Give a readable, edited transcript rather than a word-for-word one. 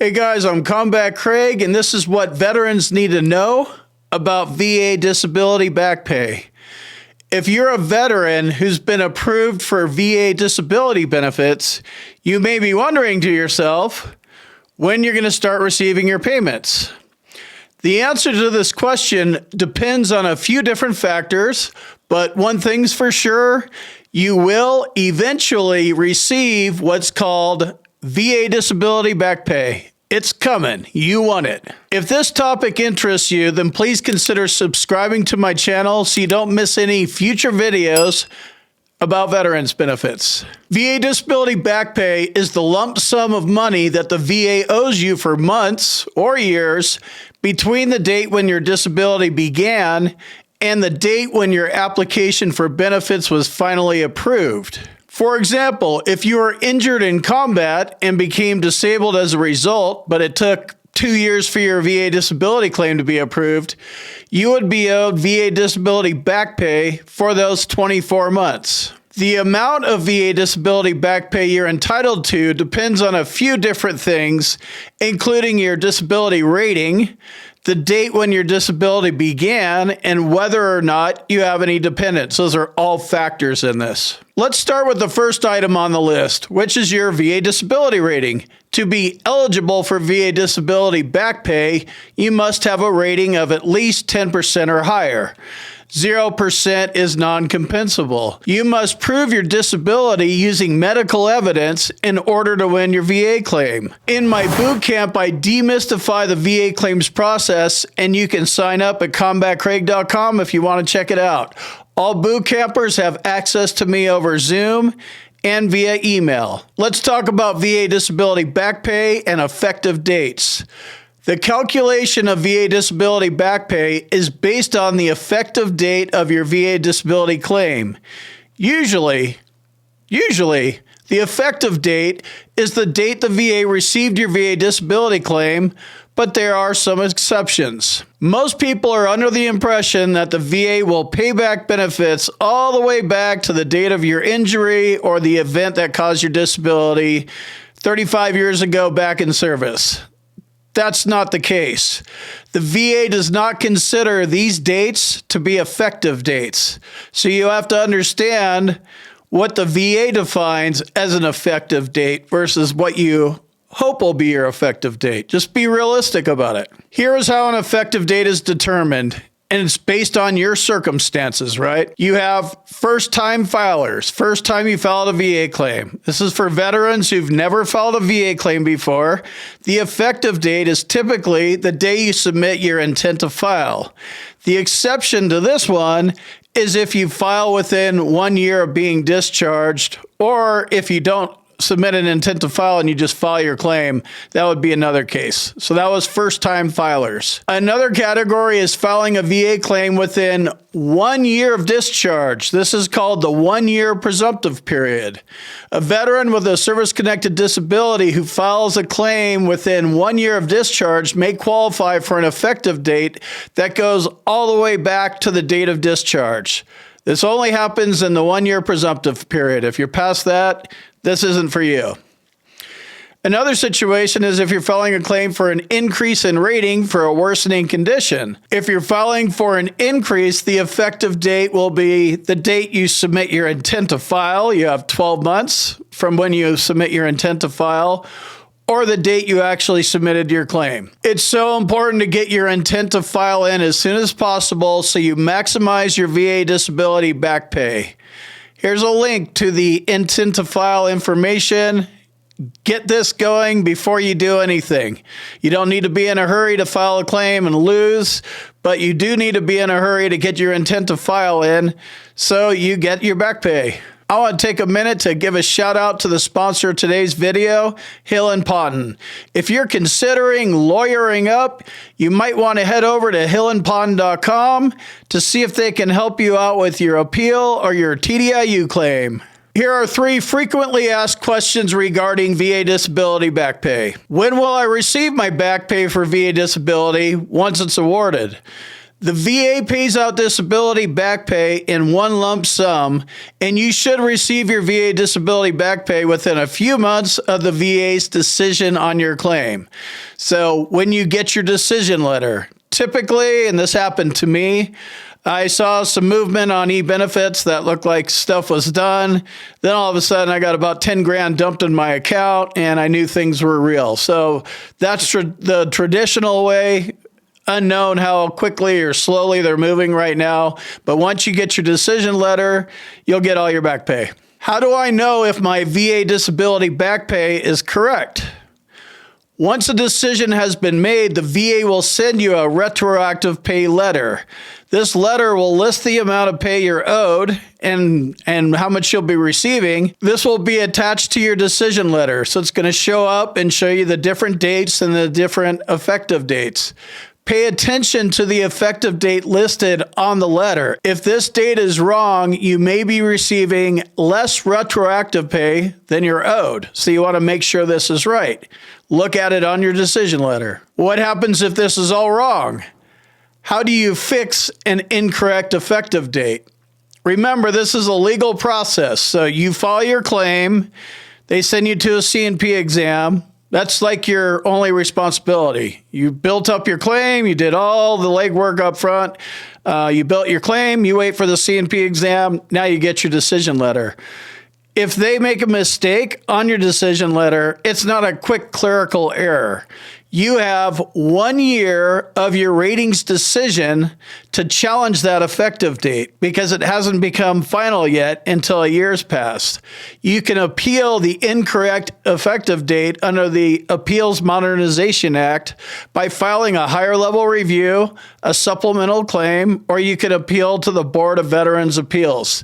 Hey guys, I'm Combat Craig, and this is what veterans need to know about VA disability back pay. If you're a veteran who's been approved for VA disability benefits, you may be wondering to yourself when you're going to start receiving your payments. The answer to this question depends on a few different factors, but one thing's for sure, you will eventually receive what's called VA disability back pay. It's coming. You want it. If this topic interests you, then please consider subscribing to my channel so you don't miss any future videos about veterans benefits. VA disability back pay is the lump sum of money that the VA owes you for months or years between the date when your disability began and the date when your application for benefits was finally approved. For example, if you were injured in combat and became disabled as a result, but it took 2 years for your VA disability claim to be approved, you would be owed VA disability back pay for those 24 months. The amount of VA disability back pay you're entitled to depends on a few different things, including your disability rating, the date when your disability began, and whether or not you have any dependents. Those are all factors in this. Let's start with the first item on the list, which is your VA disability rating. To be eligible for VA disability back pay, you must have a rating of at least 10% or higher. 0% is non-compensable. You must prove your disability using medical evidence in order to win your VA claim. In my boot camp, I demystify the VA claims process, and you can sign up at combatcraig.com if you want to check it out. All boot campers have access to me over Zoom and via email. Let's talk about VA disability back pay and effective dates. The calculation of VA disability back pay is based on the effective date of your VA disability claim. Usually, the effective date is the date the VA received your VA disability claim, but there are some exceptions. Most people are under the impression that the VA will pay back benefits all the way back to the date of your injury or the event that caused your disability 35 years ago back in service. That's not the case. The VA does not consider these dates to be effective dates. So you have to understand what the VA defines as an effective date versus what you hope will be your effective date. Just be realistic about it. Here is how an effective date is determined. And it's based on your circumstances, right? You have first-time filers, first time you filed a VA claim. This is for veterans who've never filed a VA claim before. The effective date is typically the day you submit your intent to file. The exception to this one is if you file within 1 year of being discharged, or if you don't submit an intent to file and you just file your claim, that would be another case. So that was first-time filers. Another category is filing a VA claim within 1 year of discharge. This is called the 1-year presumptive period. A veteran with a service-connected disability who files a claim within 1 year of discharge may qualify for an effective date that goes all the way back to the date of discharge. This only happens in the 1-year presumptive period. If you're past that, this isn't for you. Another situation is if you're filing a claim for an increase in rating for a worsening condition. If you're filing for an increase, the effective date will be the date you submit your intent to file. You have 12 months from when you submit your intent to file, or the date you actually submitted your claim. It's so important to get your intent to file in as soon as possible so you maximize your VA disability back pay. Here's a link to the intent to file information. Get this going before you do anything. You don't need to be in a hurry to file a claim and lose, but you do need to be in a hurry to get your intent to file in so you get your back pay. I want to take a minute to give a shout out to the sponsor of today's video, Hill & Ponton. If you're considering lawyering up, you might want to head over to hillandponton.com to see if they can help you out with your appeal or your TDIU claim. Here are 3 frequently asked questions regarding VA disability back pay. When will I receive my back pay for VA disability once it's awarded? The VA pays out disability back pay in one lump sum, and you should receive your VA disability back pay within a few months of the VA's decision on your claim. So when you get your decision letter, typically, and this happened to me, I saw some movement on e-benefits that looked like stuff was done. Then all of a sudden I got about 10 grand dumped in my account and I knew things were real. So that's the traditional way. Unknown how quickly or slowly they're moving right now. But once you get your decision letter, you'll get all your back pay. How do I know if my VA disability back pay is correct? Once a decision has been made, the VA will send you a retroactive pay letter. This letter will list the amount of pay you're owed and how much you'll be receiving. This will be attached to your decision letter. So it's going to show up and show you the different dates and the different effective dates. Pay attention to the effective date listed on the letter. If this date is wrong, you may be receiving less retroactive pay than you're owed. So you want to make sure this is right. Look at it on your decision letter. What happens if this is all wrong? How do you fix an incorrect effective date? Remember, this is a legal process. So you file your claim, they send you to a C&P exam. That's like your only responsibility. You built up your claim, you did all the legwork up front, you built your claim, you wait for the C&P exam, now you get your decision letter. If they make a mistake on your decision letter, it's not a quick clerical error. You have 1 year of your ratings decision to challenge that effective date because it hasn't become final yet until a year's passed. You can appeal the incorrect effective date under the Appeals Modernization Act by filing a higher level review, a supplemental claim, or you can appeal to the Board of Veterans' Appeals.